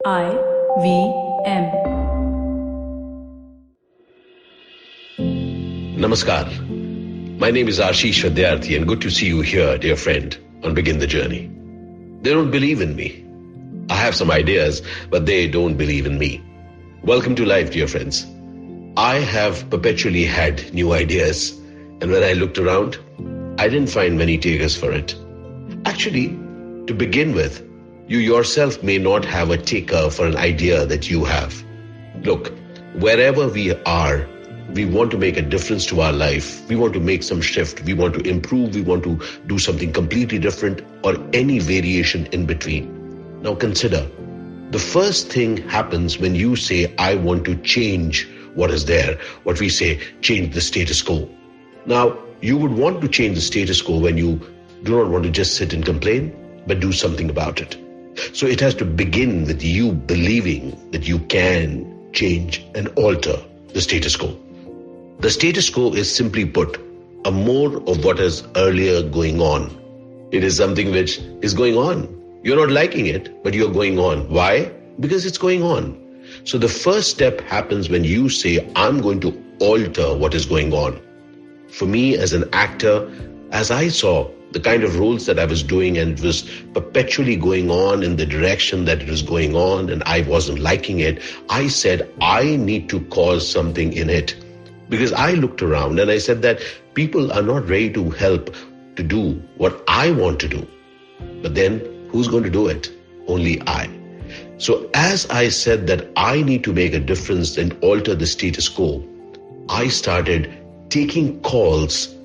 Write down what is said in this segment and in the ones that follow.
IVM. Namaskar. My name is Ashish Vidyarthi and good to see you here, dear friend, on Begin the Journey. They don't believe in me. I have some ideas, but they don't believe in me. Welcome to life, dear friends. I have perpetually had new ideas, and when I looked around, I didn't find many takers for it. Actually, to begin with, you yourself may not have a taker for an idea that you have. Look, wherever we are, we want to make a difference to our life. We want to make some shift. We want to improve. We want to do something completely different or any variation in between. Now consider, the first thing happens when you say, I want to change what is there. What we say, change the status quo. Now, you would want to change the status quo when you do not want to just sit and complain, but do something about it. So it has to begin with you believing that you can change and alter the status quo. The status quo is, simply put, a more of what is earlier going on. It is something which is going on. You're not liking it, but you're going on. Why? Because it's going on. So the first step happens when you say, I'm going to alter what is going on. For me as an actor, as I saw the kind of roles that I was doing and it was perpetually going on in the direction that it was going on and I wasn't liking it, I said, I need to cause something in it. Because I looked around and I said that people are not ready to help to do what I want to do. But then who's going to do it? Only I. So as I said that I need to make a difference and alter the status quo, I started taking calls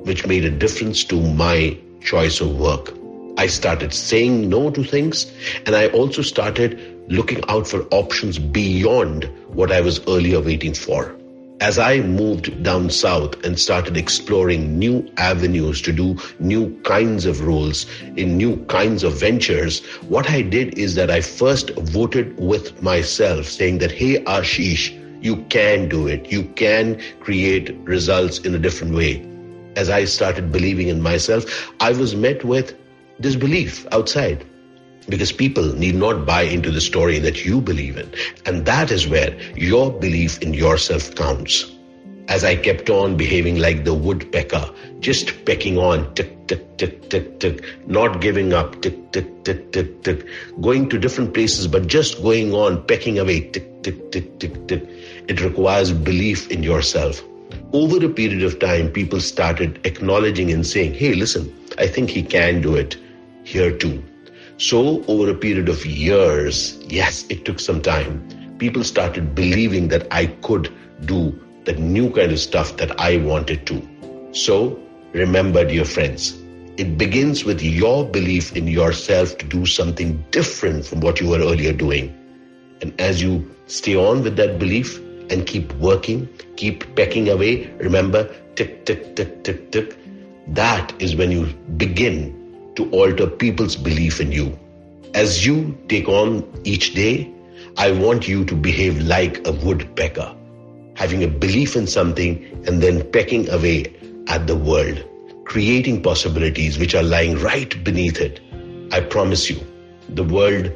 which made a difference to my choice of work. I started saying no to things, and I also started looking out for options beyond what I was earlier waiting for. As I moved down south and started exploring new avenues to do new kinds of roles in new kinds of ventures, what I did is that I first voted with myself, saying that, hey, Ashish, you can do it. You can create results in a different way. As I started believing in myself, I was met with disbelief outside because people need not buy into the story that you believe in. And that is where your belief in yourself counts. As I kept on behaving like the woodpecker, just pecking on, tick, tick, tick, tick, tick, not giving up, tick, tick, tick, tick, tick, going to different places, but just going on, pecking away, tick, tick, tick, tick, tick. It requires belief in yourself. Over a period of time, people started acknowledging and saying, hey, listen, I think he can do it here too. So over a period of years, yes, it took some time, people started believing that I could do the new kind of stuff that I wanted to. So remember, dear friends, it begins with your belief in yourself to do something different from what you were earlier doing. And as you stay on with that belief and keep working, keep pecking away, remember, tick, tick, tick, tick, tick, that is when you begin to alter people's belief in you. As you take on each day, I want you to behave like a woodpecker, having a belief in something and then pecking away at the world, creating possibilities which are lying right beneath it. I promise you, the world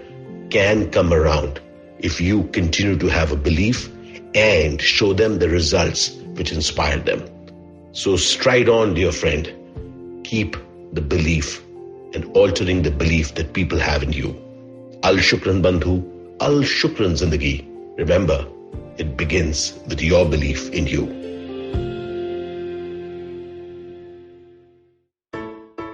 can come around if you continue to have a belief and show them the results which inspire them. So stride on, dear friend. Keep the belief and altering the belief that people have in you. Al Shukran Bandhu, Al Shukran Zindagi. Remember, it begins with your belief in you.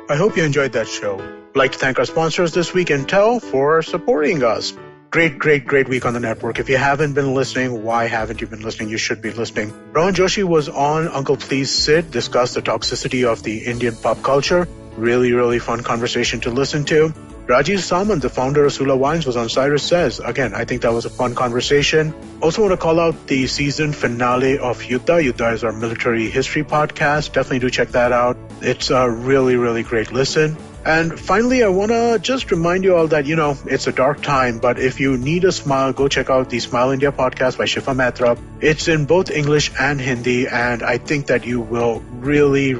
I hope you enjoyed that show. I'd like to thank our sponsors this week, Intel, for supporting us. Great week on the network. If you haven't been listening, why haven't you been listening? You should be listening. Rohan Joshi was on Uncle Please Sit, discussed the toxicity of the Indian pop culture. Really fun conversation to listen to. Rajiv Samant, the founder of Sula Wines, was on Cyrus Says. Again, I think that was a fun conversation. Also want to call out the season finale of Yuddha. Yuddha is our military history podcast. Definitely do check that out. It's a really great listen. And finally, I want to just remind you all that, it's a dark time, but if you need a smile, go check out the Smile India podcast by Shifa Mehta. It's in both English and Hindi, and I think that you will really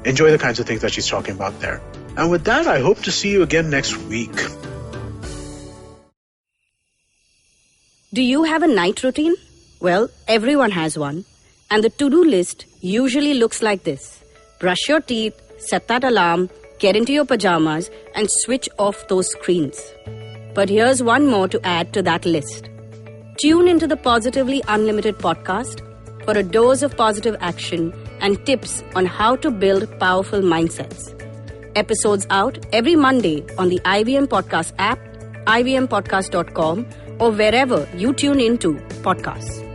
enjoy the kinds of things that she's talking about there. And with that, I hope to see you again next week. Do you have a night routine? Well, everyone has one. And the to-do list usually looks like this. Brush your teeth, set that alarm, get into your pajamas, and switch off those screens. But here's one more to add to that list. Tune into the Positively Unlimited podcast for a dose of positive action and tips on how to build powerful mindsets. Episodes out every Monday on the IVM Podcast app, ivmpodcast.com, or wherever you tune into podcasts.